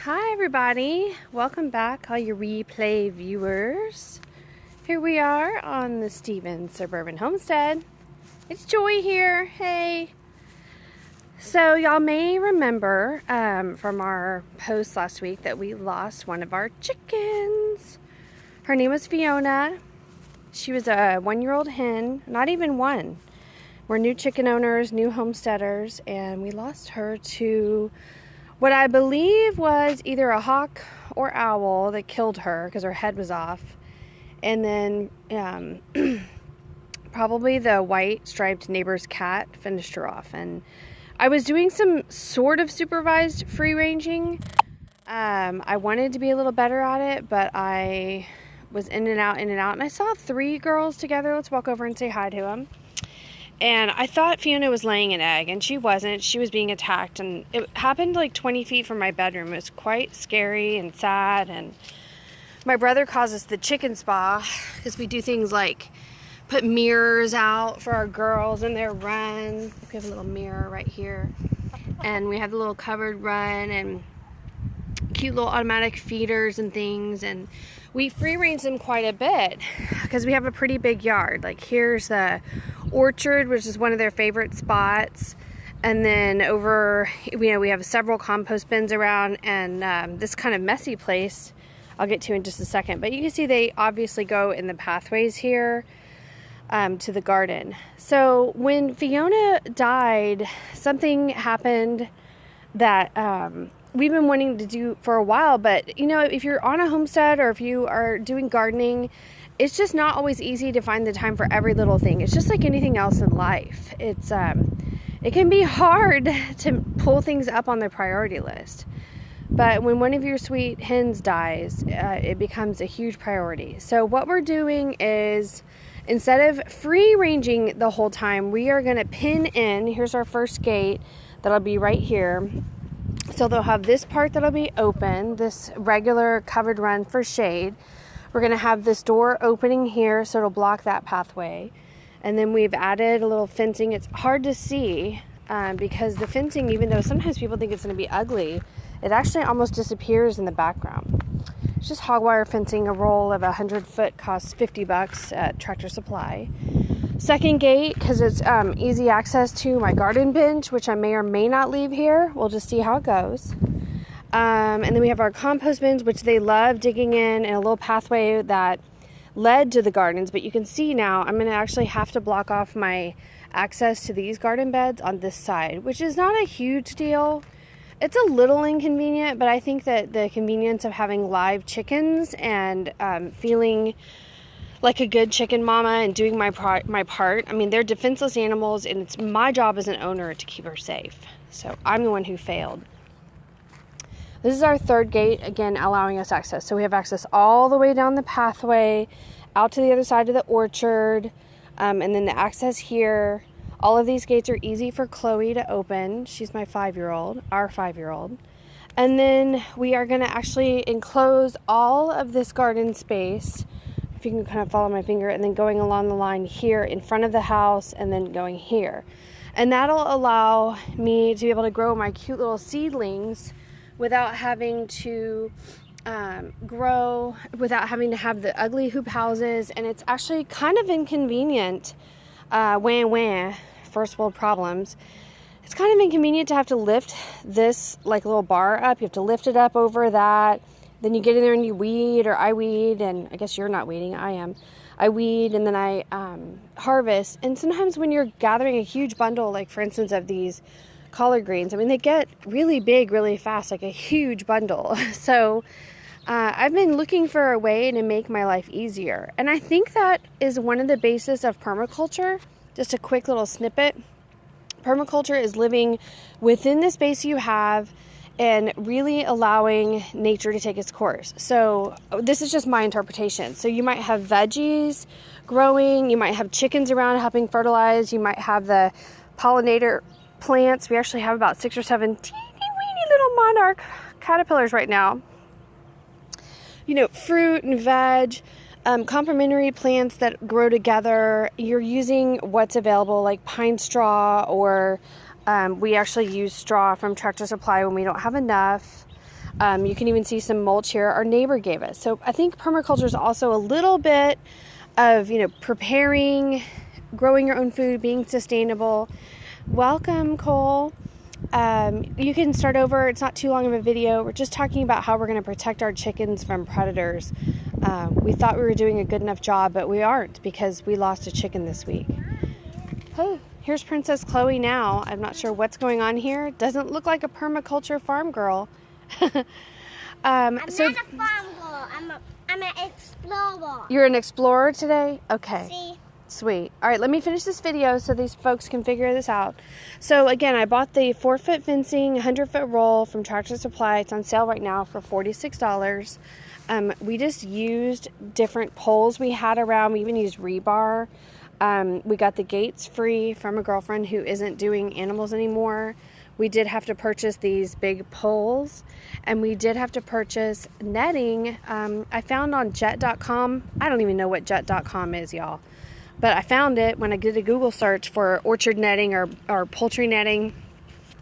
Hi everybody, welcome back all you replay viewers. Here we are on the Suburban Homestead. It's Joy here, hey. So y'all may remember from our post last week that we lost one of our chickens. Her name was Fiona. She was a 1-year-old hen, not even one. We're new chicken owners, new homesteaders, and we lost her to what I believe was either a hawk or owl that killed her because her head was off. And then probably the white striped neighbor's cat finished her off. And I was doing some sort of supervised free ranging. I wanted to be a little better at it, but I was in and out. And I saw 3 girls together. Let's walk over and say hi to them. And I thought Fiona was laying an egg, and she wasn't. She was being attacked, and it happened like 20 feet from my bedroom. It was quite scary and sad, and my brother calls us the chicken spa because we do things like put mirrors out for our girls in their run. We have a little mirror right here, and we have the little covered run and cute little automatic feeders and things, and we free range them quite a bit because we have a pretty big yard. Like here's the orchard, which is one of their favorite spots, and then over, we have several compost bins around, and this kind of messy place I'll get to in just a second. But you can see they obviously go in the pathways here to the garden. So when Fiona died, something happened that we've been wanting to do for a while, but if you're on a homestead or if you are doing gardening, it's just not always easy to find the time for every little thing. It's just like anything else in life. It can be hard to pull things up on the priority list. But when one of your sweet hens dies, it becomes a huge priority. So what we're doing is, instead of free ranging the whole time, we are going to pin in. Here's our first gate that'll be right here. So they'll have this part that'll be open, this regular covered run for shade. We're going to have this door opening here, so it'll block that pathway. And then we've added a little fencing. It's hard to see because the fencing, even though sometimes people think it's going to be ugly, it actually almost disappears in the background. It's just hog wire fencing. A roll of 100 foot costs $50 at Tractor Supply. Second gate, because it's easy access to my garden bench, which I may or may not leave here. We'll just see how it goes. And then we have our compost bins, which they love digging in, and a little pathway that led to the gardens. But you can see now I'm going to actually have to block off my access to these garden beds on this side, which is not a huge deal. It's a little inconvenient, but I think that the convenience of having live chickens and feeling like a good chicken mama and doing my part. I mean, they're defenseless animals, and it's my job as an owner to keep her safe. So I'm the one who failed. This is our third gate, again, allowing us access. So we have access all the way down the pathway, out to the other side of the orchard, and then the access here. All of these gates are easy for Chloe to open. She's my 5-year-old, our 5-year-old. And then we are going to actually enclose all of this garden space, if you can kind of follow my finger, and then going along the line here in front of the house, and then going here. And that'll allow me to be able to grow my cute little seedlings without having to without having to have the ugly hoop houses. And it's actually kind of inconvenient, first world problems. It's kind of inconvenient to have to lift this like little bar up. You have to lift it up over that. Then you get in there and you weed, or I weed, and I guess you're not weeding, I am. I weed, and then I harvest. And sometimes when you're gathering a huge bundle, like for instance of these collard greens, I mean, they get really big really fast, like a huge bundle. So I've been looking for a way to make my life easier. And I think that is one of the basis of permaculture. Just a quick little snippet. Permaculture is living within the space you have and really allowing nature to take its course. So this is just my interpretation. So you might have veggies growing, you might have chickens around helping fertilize, you might have the pollinator plants. We actually have about 6 or 7 teeny weeny little monarch caterpillars right now. Fruit and veg, complementary plants that grow together. You're using what's available, like pine straw, or we actually use straw from Tractor Supply when we don't have enough. You can even see some mulch here our neighbor gave us. So I think permaculture is also a little bit of, preparing, growing your own food, being sustainable. Welcome, Cole. You can start over. It's not too long of a video. We're just talking about how we're going to protect our chickens from predators. We thought we were doing a good enough job, but we aren't because we lost a chicken this week. Hey, here's Princess Chloe now. I'm not sure what's going on here. Doesn't look like a permaculture farm girl. I'm not a farm girl. I'm an explorer. You're an explorer today? Okay. See? Sweet. All right, let me finish this video so these folks can figure this out. So again, I bought the 4-foot fencing, 100-foot roll from Tractor Supply. It's on sale right now for $46. We just used different poles we had around. We even used rebar. We got the gates free from a girlfriend who isn't doing animals anymore. We did have to purchase these big poles, and we did have to purchase netting. I found on jet.com. I don't even know what jet.com is, y'all. But I found it when I did a Google search for orchard netting or poultry netting.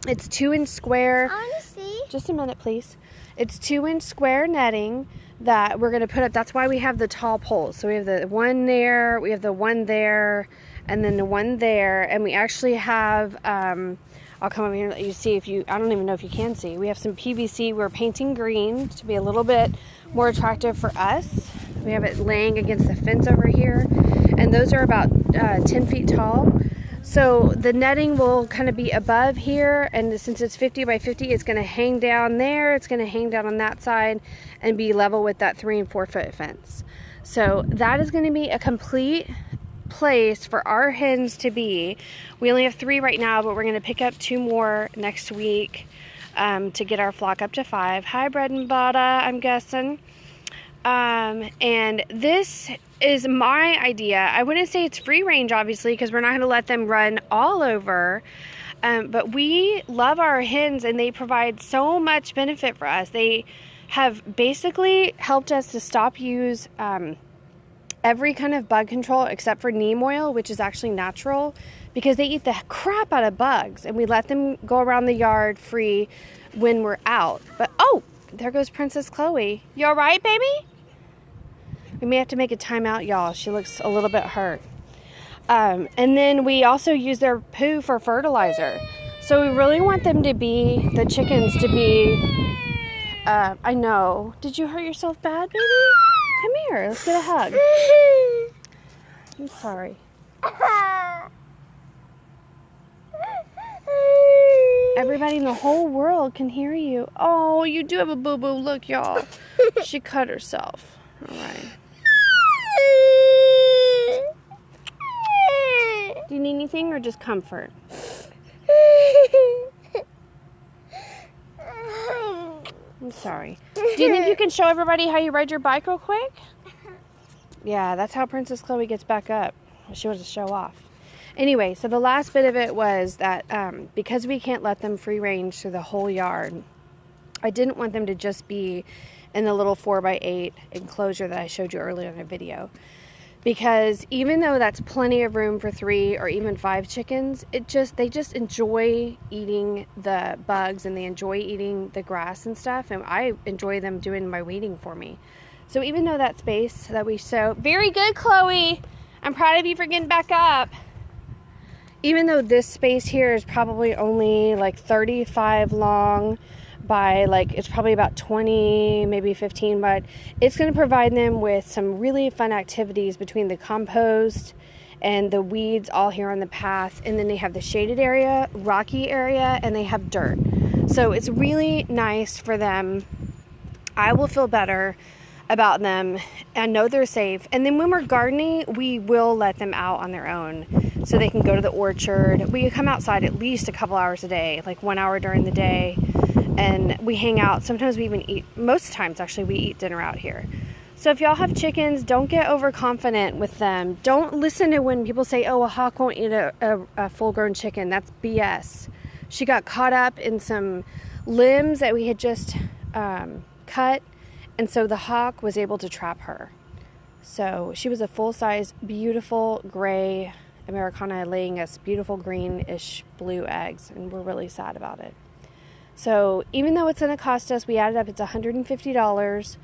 It's 2-inch square. I want to see. Just a minute, please. It's 2-inch square netting that we're going to put up. That's why we have the tall poles. So we have the one there, we have the one there, and then the one there. And we actually have, I'll come over here and let you see I don't even know if you can see. We have some PVC we're painting green to be a little bit more attractive for us. We have it laying against the fence over here. And those are about 10 feet tall. So the netting will kind of be above here, and since it's 50 by 50, it's going to hang down there, it's going to hang down on that side, and be level with that 3- and 4-foot fence. So that is going to be a complete place for our hens to be. We only have 3 right now, but we're going to pick up 2 more next week to get our flock up to 5. Hi, bread and butter, I'm guessing. And this is my idea. I wouldn't say it's free range, obviously, because we're not going to let them run all over. But we love our hens, and they provide so much benefit for us. They have basically helped us to stop use every kind of bug control except for neem oil, which is actually natural, because they eat the crap out of bugs, and we let them go around the yard free when we're out. But oh, there goes Princess Chloe. You all right, baby? We may have to make a timeout, y'all. She looks a little bit hurt. And then we also use their poo for fertilizer. So we really want them to be, the chickens to be, I know. Did you hurt yourself bad, baby? Come here, let's get a hug. I'm sorry. Everybody in the whole world can hear you. Oh, you do have a boo-boo. Look, y'all. She cut herself. All right. Do you need anything or just comfort? I'm sorry. Do you think you can show everybody how you ride your bike real quick? Yeah, that's how Princess Chloe gets back up. She wants to show off. Anyway, so the last bit of it was that because we can't let them free range through the whole yard, I didn't want them to just be in the little 4x8 enclosure that I showed you earlier in the video. Because even though that's plenty of room for 3 or even 5 chickens, they just enjoy eating the bugs, and they enjoy eating the grass and stuff, and I enjoy them doing my weeding for me. So even though that space that we show, very good, Chloe, I'm proud of you for getting back up. Even though this space here is probably only like 35 long by it's probably about 20, maybe 15, but it's going to provide them with some really fun activities between the compost and the weeds all here on the path. And then they have the shaded area, rocky area, and they have dirt. So it's really nice for them. I will feel better about them and know they're safe. And then when we're gardening, we will let them out on their own so they can go to the orchard. We come outside at least a couple hours a day, like 1 hour during the day, and we hang out. Sometimes we even eat, most times actually, we eat dinner out here. So if y'all have chickens, don't get overconfident with them. Don't listen to when people say, oh, a hawk won't eat a full-grown chicken. That's BS. She got caught up in some limbs that we had just cut, and so the hawk was able to trap her. So she was a full-size, beautiful gray Americana laying us beautiful greenish blue eggs, and we're really sad about it. So even though it's going to cost us, we added up, it's $150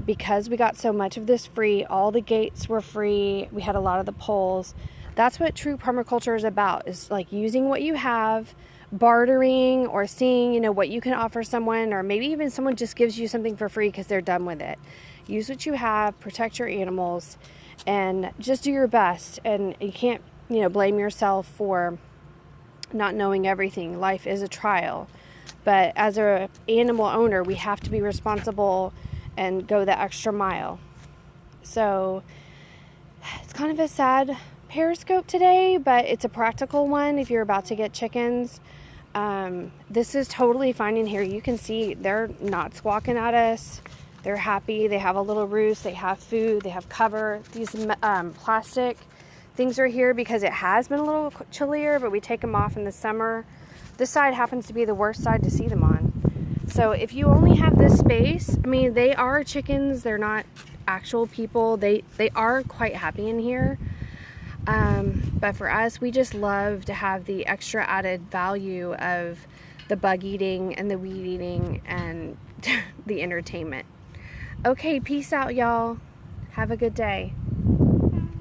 because we got so much of this free. All the gates were free. We had a lot of the poles. That's what true permaculture is about, is like using what you have, bartering, or seeing, you know, what you can offer someone, or maybe even someone just gives you something for free because they're done with it. Use what you have, protect your animals, and just do your best. And you can't, you know, blame yourself for not knowing everything. Life is a trial. But as an animal owner, we have to be responsible and go the extra mile. So it's kind of a sad Periscope today, but it's a practical one if you're about to get chickens. This is totally fine in here. You can see they're not squawking at us. They're happy. They have a little roost. They have food. They have cover. These plastic things are here because it has been a little chillier, but we take them off in the summer. This side happens to be the worst side to see them on. So if you only have this space, I mean, they are chickens. They're not actual people. They are quite happy in here. But for us, we just love to have the extra added value of the bug eating and the weed eating and the entertainment. Okay, peace out, y'all. Have a good day.